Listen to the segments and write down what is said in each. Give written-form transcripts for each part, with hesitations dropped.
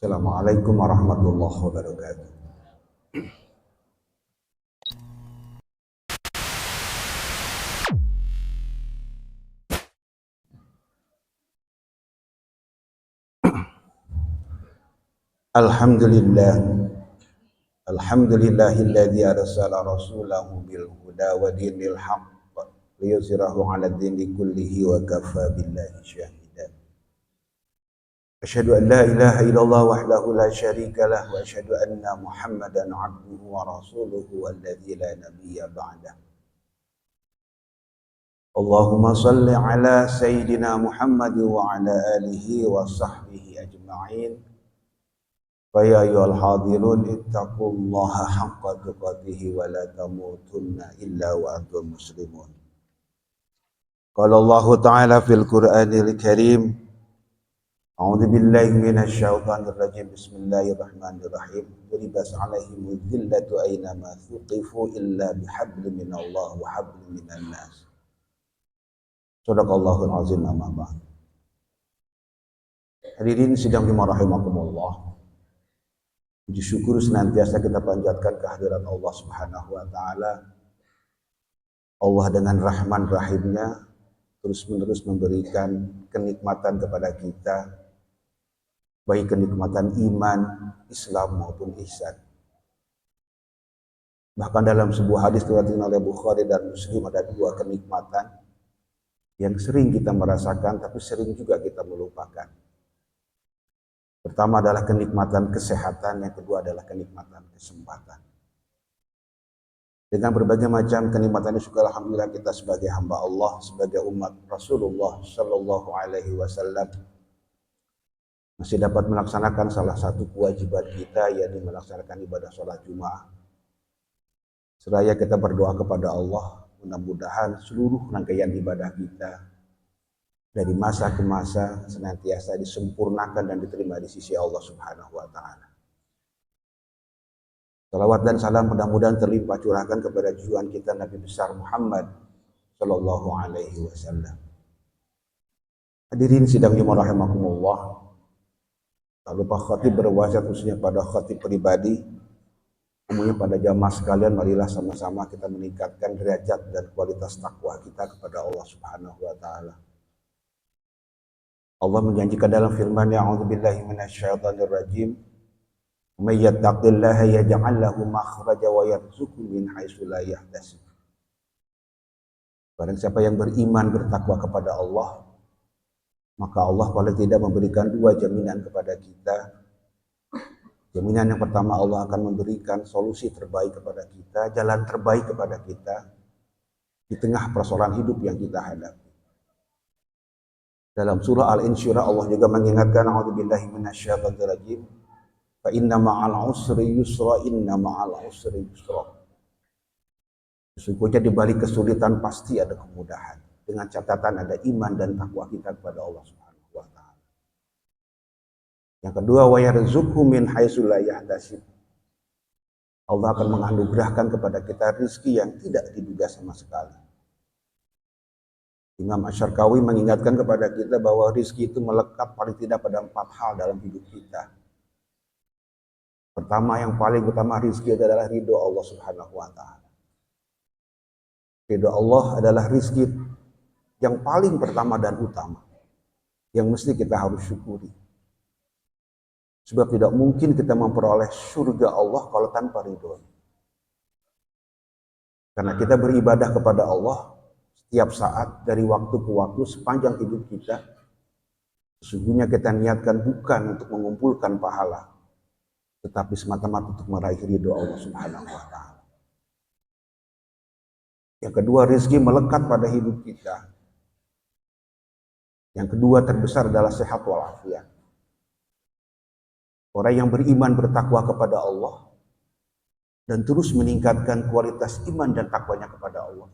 Assalamualaikum warahmatullahi wabarakatuh. Alhamdulillah, alhamdulillahilladzi arsala rasulahu bil huda wa dinil haqq liyuzhirahu 'ala dini kullihi wa kafa billahi shahida. Asyhadu an la ilaha illallah wahdahu la syarika lah wa asyhadu anna Muhammadan 'abduhu wa rasuluhu alladzi la nabiyya ba'dah. Allahumma salli ala sayyidina Muhammad wa ala alihi wa sahbihi ajma'in. Faya ayyuhal hadirun ittaqullaha haqqa tuqatih wa la tamutunna illa wa antum muslimun. Qala Allah Ta'ala fil Qur'anil Karim, A'udzu billahi minasy syaithanir rajim. Bismillahirrahmanirrahim. Duribas 'alaihimudz dzillatu aina ma thuqifu illa bihablin minallah wa hablin minan nas. Shadaqallahul azim, amma ba'd. Hadirin sidang jemaah rahimakumullah. Puji syukur senantiasa kita panjatkan kehadiran Allah Subhanahu wa taala. Allah dengan rahman rahimnya terus-menerus memberikan kenikmatan kepada kita, baik kenikmatan iman, Islam maupun ihsan. Bahkan dalam sebuah hadis diriwayatkan oleh Bukhari dan Muslim ada dua kenikmatan yang sering kita merasakan tapi sering juga kita melupakan. Pertama adalah kenikmatan kesehatan, yang kedua adalah kenikmatan kesempatan. Dengan berbagai macam kenikmatan ini, syukur alhamdulillah kita sebagai hamba Allah, sebagai umat Rasulullah Shallallahu Alaihi Wasallam masih dapat melaksanakan salah satu kewajiban kita, yaitu melaksanakan ibadah sholat Jumat. Seraya kita berdoa kepada Allah, mudah-mudahan seluruh rangkaian ibadah kita dari masa ke masa senantiasa disempurnakan dan diterima di sisi Allah Subhanahu wa taala. Salawat dan salam mudah-mudahan terlimpah curahkan kepada junjungan kita Nabi besar Muhammad sallallahu alaihi wasallam. Hadirin sidang jemaah rahimakumullah. Tak lupa khatib berwasiat khususnya pada khatib pribadi, umumnya pada jamaah sekalian, marilah sama-sama kita meningkatkan derajat dan kualitas takwa kita kepada Allah Subhanahu wa taala. Allah menjanjikan dalam firman-Nya, A'udzubillahi minasyaitonir rajim, "May yattaqillaha yaj'al lahu makhraja wa yarzuqhu min haitsu la yahtasib." Barang siapa yang beriman bertakwa kepada Allah, maka Allah paling tidak memberikan dua jaminan kepada kita. Jaminan yang pertama, Allah akan memberikan solusi terbaik kepada kita, jalan terbaik kepada kita di tengah persoalan hidup yang kita hadapi. Dalam surah Al-Insyirah Allah juga mengingatkan, A'udzubillahi minasyaitonir rajim, fa inna ma'al usri yusra, inna ma'al usri yusra. Sesungguhnya di balik kesulitan pasti ada kemudahan, dengan catatan ada iman dan takwa kita kepada Allah Subhanahu wa taala. Yang kedua, wa yarzuqhu min haitsu la yahtasib. Allah akan menganugerahkan kepada kita rezeki yang tidak diduga sama sekali. Imam Asy-Syarqawi mengingatkan kepada kita bahwa rizki itu melekat paling tidak pada 4 hal dalam hidup kita. Pertama, yang paling utama rizki adalah ridho Allah Subhanahu wa taala. Ridho Allah adalah rizki yang paling pertama dan utama, yang mesti kita harus syukuri. Sebab tidak mungkin kita memperoleh surga Allah kalau tanpa ridho. Karena kita beribadah kepada Allah setiap saat, dari waktu ke waktu, sepanjang hidup kita, sesungguhnya kita niatkan bukan untuk mengumpulkan pahala, tetapi semata-mata untuk meraih ridho Allah Subhanahu wa taala. Yang kedua, rezeki melekat pada hidup kita. Yang kedua terbesar adalah sehat walafiat. Orang yang beriman bertakwa kepada Allah dan terus meningkatkan kualitas iman dan takwanya kepada Allah,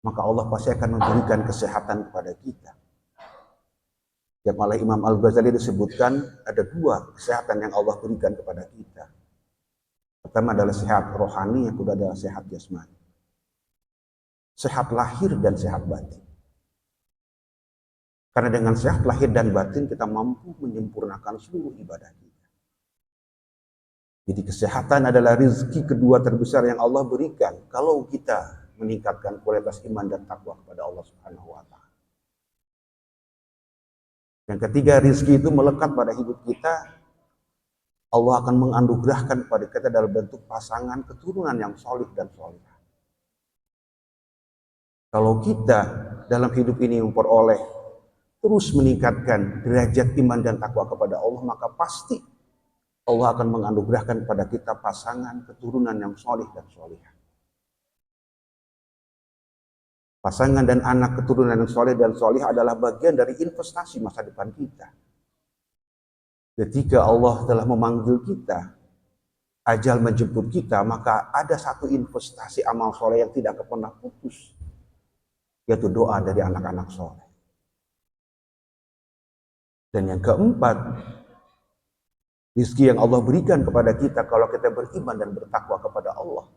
maka Allah pasti akan memberikan kesehatan kepada kita. Yang oleh Imam Al-Ghazali disebutkan ada dua kesehatan yang Allah berikan kepada kita. Pertama adalah sehat rohani, yang kedua adalah sehat jasmani. Sehat lahir dan sehat batin. Karena dengan sehat lahir dan batin kita mampu menyempurnakan seluruh ibadah kita. Jadi kesehatan adalah rezeki kedua terbesar yang Allah berikan kalau kita meningkatkan kualitas iman dan takwa kepada Allah Subhanahu wa taala. Yang ketiga, rezeki itu melekat pada hidup kita. Allah akan menganugerahkan kepada kita dalam bentuk pasangan keturunan yang solih dan solih. Kalau kita dalam hidup ini memperoleh terus meningkatkan derajat iman dan takwa kepada Allah, maka pasti Allah akan menganugerahkan kepada kita pasangan keturunan yang solih dan solih. Pasangan dan anak keturunan yang soleh dan soleh adalah bagian dari investasi masa depan kita. Ketika Allah telah memanggil kita, ajal menjemput kita, maka ada satu investasi amal soleh yang tidak pernah putus, yaitu doa dari anak-anak soleh. Dan yang keempat, rezeki yang Allah berikan kepada kita kalau kita beriman dan bertakwa kepada Allah.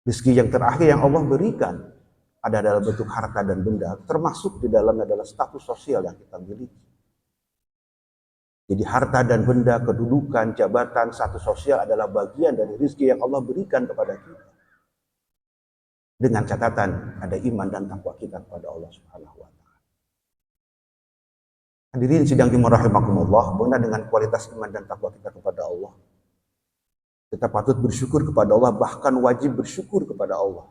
Rezeki yang terakhir yang Allah berikan ada dalam bentuk harta dan benda, termasuk di dalamnya adalah status sosial yang kita miliki. Jadi harta dan benda, kedudukan, jabatan, status sosial adalah bagian dari rezeki yang Allah berikan kepada kita. Dengan catatan ada iman dan takwa kita kepada Allah Subhanahu wa taala. Hadirin sidang jemaah rahimakumullah, benar dengan kualitas iman dan takwa kita kepada Allah, kita patut bersyukur kepada Allah, bahkan wajib bersyukur kepada Allah.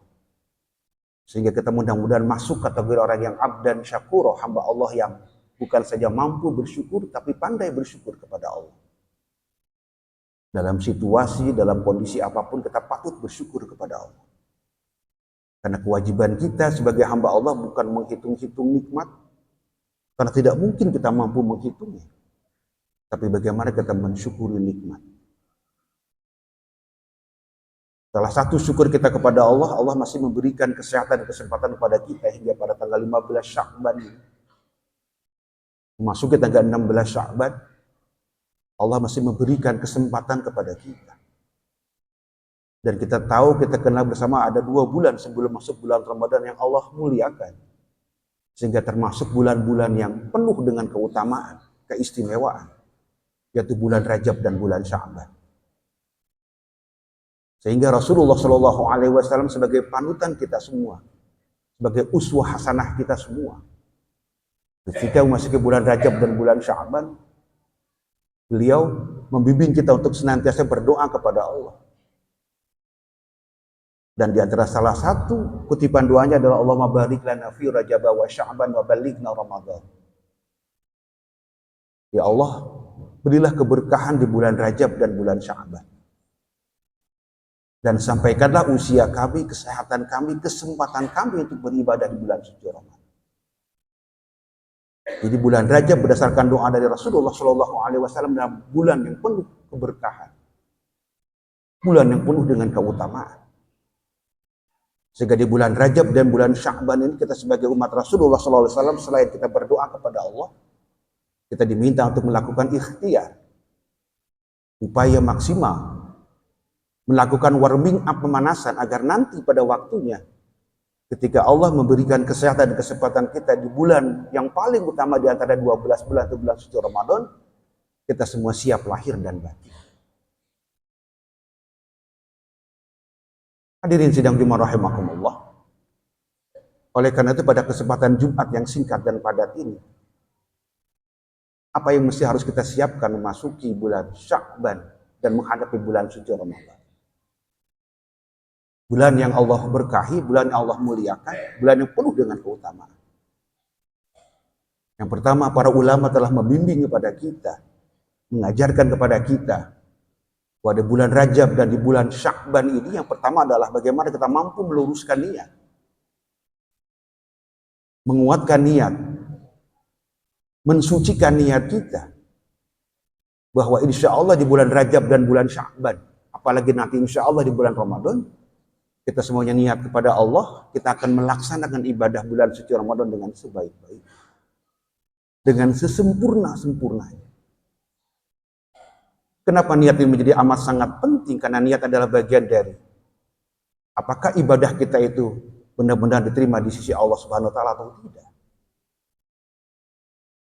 Sehingga kita mudah-mudahan masuk kategori orang yang abdan syakuro, hamba Allah yang bukan saja mampu bersyukur, tapi pandai bersyukur kepada Allah. Dalam situasi, dalam kondisi apapun, kita patut bersyukur kepada Allah. Karena kewajiban kita sebagai hamba Allah bukan menghitung-hitung nikmat, karena tidak mungkin kita mampu menghitungnya. Tapi bagaimana kita mensyukuri nikmat. Salah satu syukur kita kepada Allah, Allah masih memberikan kesehatan dan kesempatan kepada kita hingga pada tanggal 15 Sya'ban ini. Memasuki tanggal 16 Sya'ban, Allah masih memberikan kesempatan kepada kita. Dan kita tahu, kita kenal bersama ada 2 bulan sebelum masuk bulan Ramadan yang Allah muliakan. Sehingga termasuk bulan-bulan yang penuh dengan keutamaan, keistimewaan, yaitu bulan Rajab dan bulan Sya'ban. Sehingga Rasulullah Shallallahu Alaihi Wasallam sebagai panutan kita semua, sebagai uswah hasanah kita semua. Ketika memasuki bulan Rajab dan bulan Sya'ban, beliau membimbing kita untuk senantiasa berdoa kepada Allah. Dan di antara salah satu kutipan doanya adalah Allahumma barik lana fi Rajab wa Sya'ban wa balighna Ramadan. Ya Allah, berilah keberkahan di bulan Rajab dan bulan Sya'ban. Dan sampaikanlah usia kami, kesehatan kami, kesempatan kami untuk beribadah di bulan suci Ramadan. Jadi bulan Rajab berdasarkan doa dari Rasulullah Shallallahu Alaihi Wasallam adalah bulan yang penuh keberkahan, bulan yang penuh dengan keutamaan. Sehingga di bulan Rajab dan bulan Sya'ban ini kita sebagai umat Rasulullah Shallallahu Alaihi Wasallam selain kita berdoa kepada Allah, kita diminta untuk melakukan ikhtiar, upaya maksimal, melakukan warming up, pemanasan, agar nanti pada waktunya ketika Allah memberikan kesehatan dan kesempatan kita di bulan yang paling utama di antara 12 bulan itu bulan suci Ramadan, kita semua siap lahir dan batin. Hadirin sidang jemaah rahimakumullah. Oleh karena itu pada kesempatan Jumat yang singkat dan padat ini, apa yang mesti harus kita siapkan memasuki bulan Sya'ban dan menghadapi bulan suci Ramadan? Bulan yang Allah berkahi, bulan yang Allah muliakan, bulan yang penuh dengan keutamaan. Yang pertama, para ulama telah membimbing kepada kita, mengajarkan kepada kita, pada bulan Rajab dan di bulan Sya'ban ini, yang pertama adalah bagaimana kita mampu meluruskan niat, menguatkan niat, mensucikan niat kita, bahwa insya Allah di bulan Rajab dan bulan Sya'ban, apalagi nanti insya Allah di bulan Ramadan, kita semuanya niat kepada Allah, kita akan melaksanakan ibadah bulan suci Ramadan dengan sebaik-baik, dengan sesempurna-sempurnanya. Kenapa niat ini menjadi amat sangat penting? Karena niat adalah bagian dari apakah ibadah kita itu benar-benar diterima di sisi Allah Subhanahu wa taala atau tidak.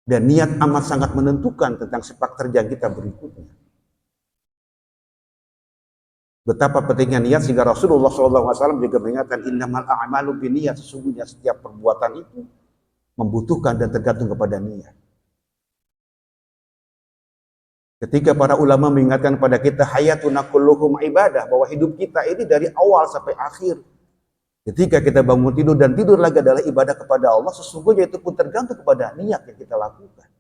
Dan niat amat sangat menentukan tentang sepak terjang kita berikutnya. Betapa pentingnya niat sehingga Rasulullah SAW juga mengingatkan innamal a'malu binniyat, sesungguhnya setiap perbuatan itu membutuhkan dan tergantung kepada niat. Ketika para ulama mengingatkan kepada kita hayatuna kulluhum ibadah, bahwa hidup kita ini dari awal sampai akhir, ketika kita bangun tidur dan tidur lagi adalah ibadah kepada Allah, sesungguhnya itu pun tergantung kepada niat yang kita lakukan.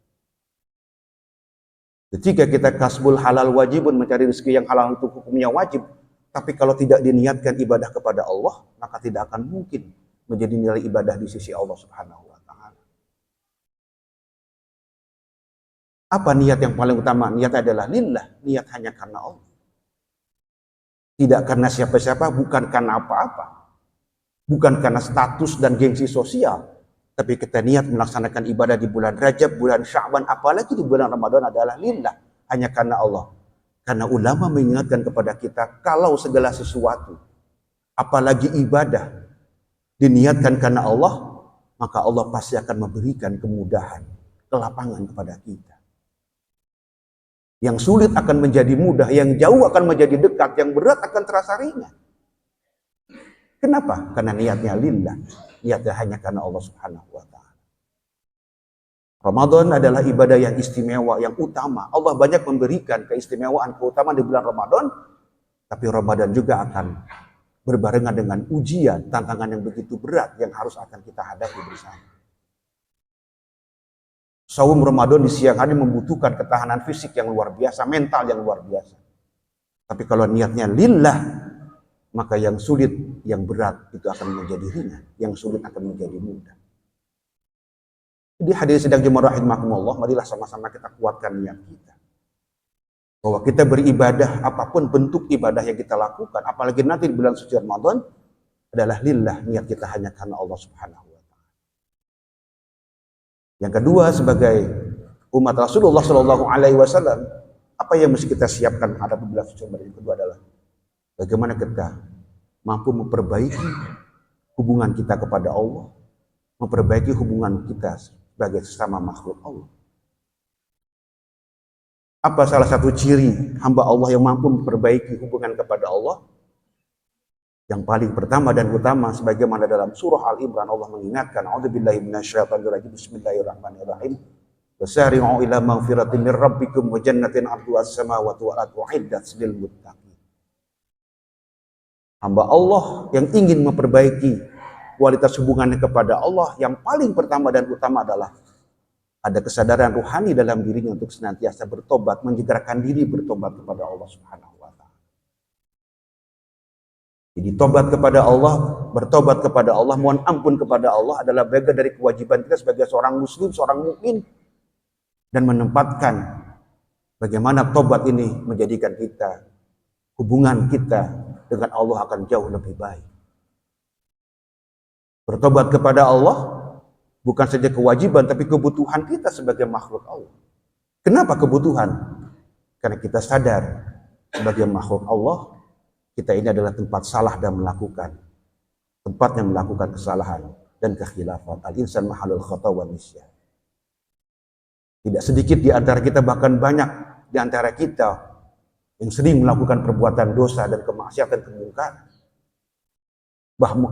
Ketika kita kasbul halal wajibun, mencari rezeki yang halal itu hukumnya wajib, tapi kalau tidak diniatkan ibadah kepada Allah, maka tidak akan mungkin menjadi nilai ibadah di sisi Allah Subhanahu wa taala. Apa niat yang paling utama? Niat adalah lillah, niat hanya karena Allah. Tidak karena siapa-siapa, bukan karena apa-apa. Bukan karena status dan gengsi sosial, tapi kita niat melaksanakan ibadah di bulan Rajab, bulan Sya'ban, apalagi di bulan Ramadan adalah lillah, hanya karena Allah. Karena ulama mengingatkan kepada kita, kalau segala sesuatu, apalagi ibadah, diniatkan karena Allah, maka Allah pasti akan memberikan kemudahan, kelapangan kepada kita. Yang sulit akan menjadi mudah, yang jauh akan menjadi dekat, yang berat akan terasa ringan. Kenapa? Karena niatnya lillah, niatnya hanya karena Allah Subhanahu wa taala. Ramadan adalah ibadah yang istimewa, yang utama. Allah banyak memberikan keistimewaan, keutamaan di bulan Ramadan, tapi Ramadan juga akan berbarengan dengan ujian, tantangan yang begitu berat yang harus akan kita hadapi bersama. Saum Ramadan di siang hari membutuhkan ketahanan fisik yang luar biasa, mental yang luar biasa. Tapi kalau niatnya lillah, maka yang sulit, yang berat itu akan menjadi ringan, yang sulit akan menjadi mudah. Jadi hadirin sidang jemaah rahimakumullah, marilah sama-sama kita kuatkan niat kita. Bahwa kita beribadah, apapun bentuk ibadah yang kita lakukan, apalagi nanti di bulan suci Ramadan, adalah lillah, niat kita hanya karena Allah Subhanahu wa taala. Yang kedua, sebagai umat Rasulullah Shallallahu alaihi wasallam, apa yang mesti kita siapkan menghadapi bulan suci Ramadan? Yang kedua adalah bagaimana kita mampu memperbaiki hubungan kita kepada Allah, memperbaiki hubungan kita sebagai sesama makhluk Allah. Apa salah satu ciri hamba Allah yang mampu memperbaiki hubungan kepada Allah? Yang paling pertama dan utama, sebagaimana dalam surah Al-Imran Allah mengingatkan, a'udzubillahi minasyaitonirrajim, bismillahirrahmanirrahim, wasari'u ila maghfiratin min rabbikum wa jannatin 'arduha as-samawati wal ardu 'iddat lil muttaqin. Hamba Allah yang ingin memperbaiki kualitas hubungannya kepada Allah, yang paling pertama dan utama adalah ada kesadaran ruhani dalam dirinya untuk senantiasa bertobat, menyegarkan diri bertobat kepada Allah Subhanahu wa taala. Jadi tobat kepada Allah, bertobat kepada Allah, mohon ampun kepada Allah adalah bagian dari kewajiban kita sebagai seorang muslim, seorang mukmin, dan menempatkan bagaimana tobat ini menjadikan kita, hubungan kita dengan Allah akan jauh lebih baik. Bertobat kepada Allah bukan saja kewajiban, tapi kebutuhan kita sebagai makhluk Allah. Kenapa kebutuhan? Karena kita sadar sebagai makhluk Allah, kita ini adalah tempat salah dan melakukan, tempatnya melakukan kesalahan dan kekhilafan. Al-insan mahalul khata wa nisyan. Tidak sedikit di antara kita, bahkan banyak di antara kita yang sering melakukan perbuatan dosa dan kemaksiatan, kemungkaran.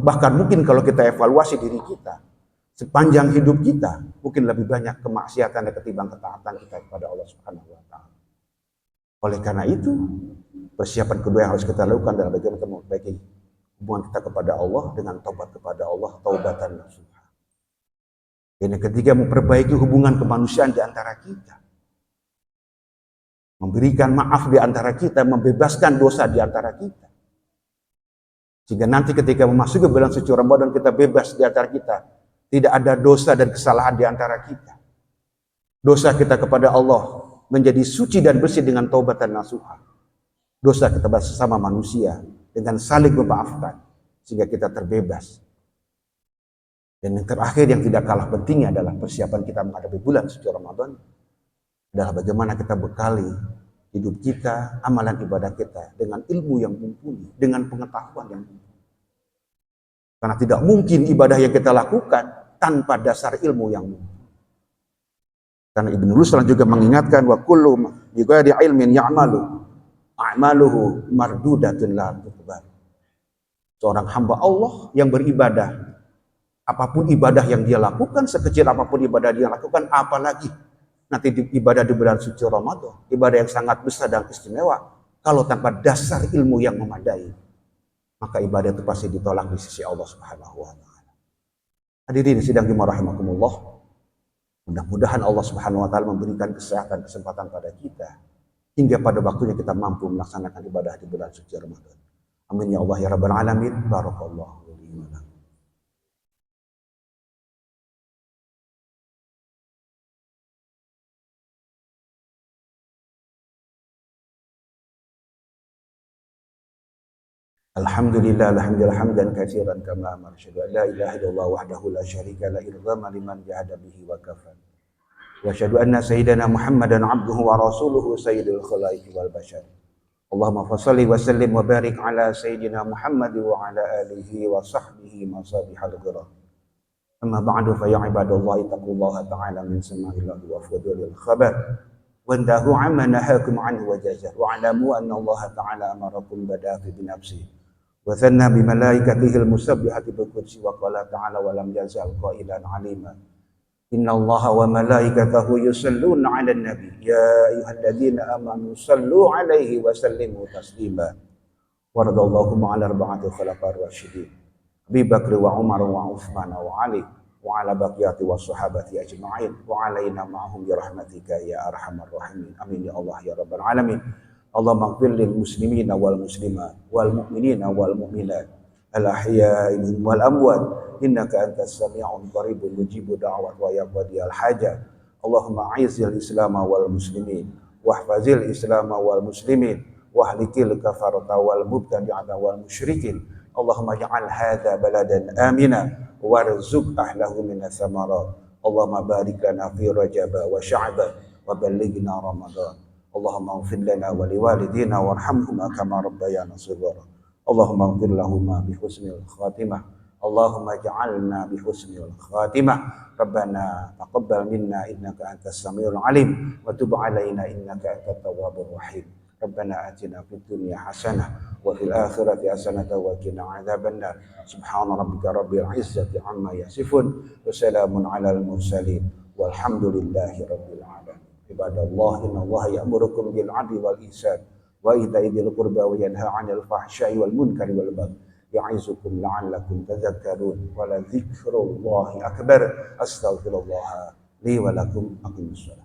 Bahkan mungkin kalau kita evaluasi diri kita, sepanjang hidup kita, mungkin lebih banyak kemaksiatan dan ketimbang ketaatan kita kepada Allah Subhanahu wa taala. Oleh karena itu, persiapan kedua yang harus kita lakukan adalah bagaimana kita memperbaiki hubungan kita kepada Allah dengan taubat kepada Allah, taubatan nasuha. Dan yang ketiga, memperbaiki hubungan kemanusiaan di antara kita. Memberikan maaf di antara kita, membebaskan dosa di antara kita. Sehingga nanti ketika memasuki bulan suci Ramadan, kita bebas di antara kita. Tidak ada dosa dan kesalahan di antara kita. Dosa kita kepada Allah menjadi suci dan bersih dengan taubatan nasuha. Dosa kita bersama manusia dengan saling memaafkan sehingga kita terbebas. Dan yang terakhir yang tidak kalah pentingnya adalah persiapan kita menghadapi bulan suci Ramadan adalah bagaimana kita bekali hidup kita, amalan ibadah kita dengan ilmu yang mumpuni, dengan pengetahuan yang mumpuni. Karena tidak mungkin ibadah yang kita lakukan tanpa dasar ilmu yang mumpuni. Karena Ibnu Ruslan juga mengingatkan wa kullu bighairi ilmin ya'malu a'maluhu mardudatun la tuqbal. Seorang hamba Allah yang beribadah, apapun ibadah yang dia lakukan, sekecil apapun ibadah dia lakukan, apalagi nanti ibadah di bulan suci Ramadan, ibadah yang sangat besar dan istimewa, kalau tanpa dasar ilmu yang memadai, maka ibadah itu pasti ditolak di sisi Allah Subhanahu wa taala. Hadirin sidang jemaah rahimakumullah. Mudah-mudahan Allah Subhanahu wa taala memberikan kesehatan, kesempatan pada kita hingga pada waktunya kita mampu melaksanakan ibadah di bulan suci Ramadan. Amin ya Allah ya rabbal alamin. Barakallahu li wa lakum. Alhamdulillah alhamdulillah hamdan katsiran kama amara syadu la ilaha illallah wahdahu la syarika la irghama liman jahada bihi wa kafan. Wa syadu anna sayyidana Muhammadan abduhu wa rasuluhu sayyidul khalaiqi wal bashar. Allahumma fassalli wa sallim wa barik ala sayyidina Muhammad wa ala alihi wa sahbihi masabihal ghurab. Amma ba'du fa ya ibadallah ittaqullaha ta'ala min sama'illahi wa fadlil khabar. وانتهوا عما نهاكم عنه وجزاه واعلموا ان الله تعالى امركم بدا في بنفسه وثنى بملائكته المسبحه بالقدس وقال تعالى ولم يزل قائلا عليما ان الله وملائكته يصلون على النبي يا ايها الذين امنوا صلوا عليه وسلموا تسليما وارض اللهم على اربعه الخلفاء الراشدين ابي بكر وعمر وعثمان وعلي وعلى بقية والصحابة أجمعين وعلينا معهم برحمتك يا أرحم الراحمين آمين يا الله يا رب العالمين اللهم اغفر للمسلمين والمسلمات والمؤمنين والمؤمنات الأحياء منهم والأموات إنك أنت السميع القريب مجيب دعوة ويقضي الحاجة اللهم أعز الإسلام والمسلمين واحفظ الإسلام والمسلمين واهلك الكفرة والمبتدعة والمشركين اللهم اجعل هذا بلدا آمنا وارزق أهله من الثمرات اللهم بارك لنا في رجب وشعبان وبلغنا رمضان اللهم اغفر لنا ولوالدينا وارحمهما كما ربيانا صغارا اللهم اغفر لهما بحسن الخاتمة اللهم اجعلنا بحسن الخاتمة ربنا تقبل منا إنك أنت السميع العليم وتب علينا إنك أنت التواب الرحيم ربنا آتنا في الدنيا حسنة وفي الآخرة حسنة وقنا عذاب النار سبحان ربك رب العزة عما يصفون وسلام على المرسلين والحمد لله رب العالمين عباد الله إن الله يأمركم بالعدل والإحسان وإيتاء ذي القربى وينهى عن الفحشاء والمنكر والبغي يعظكم لعلكم تذكرون ولذكر الله أكبر أستغفر الله لي ولكم أقيموا الصلاة.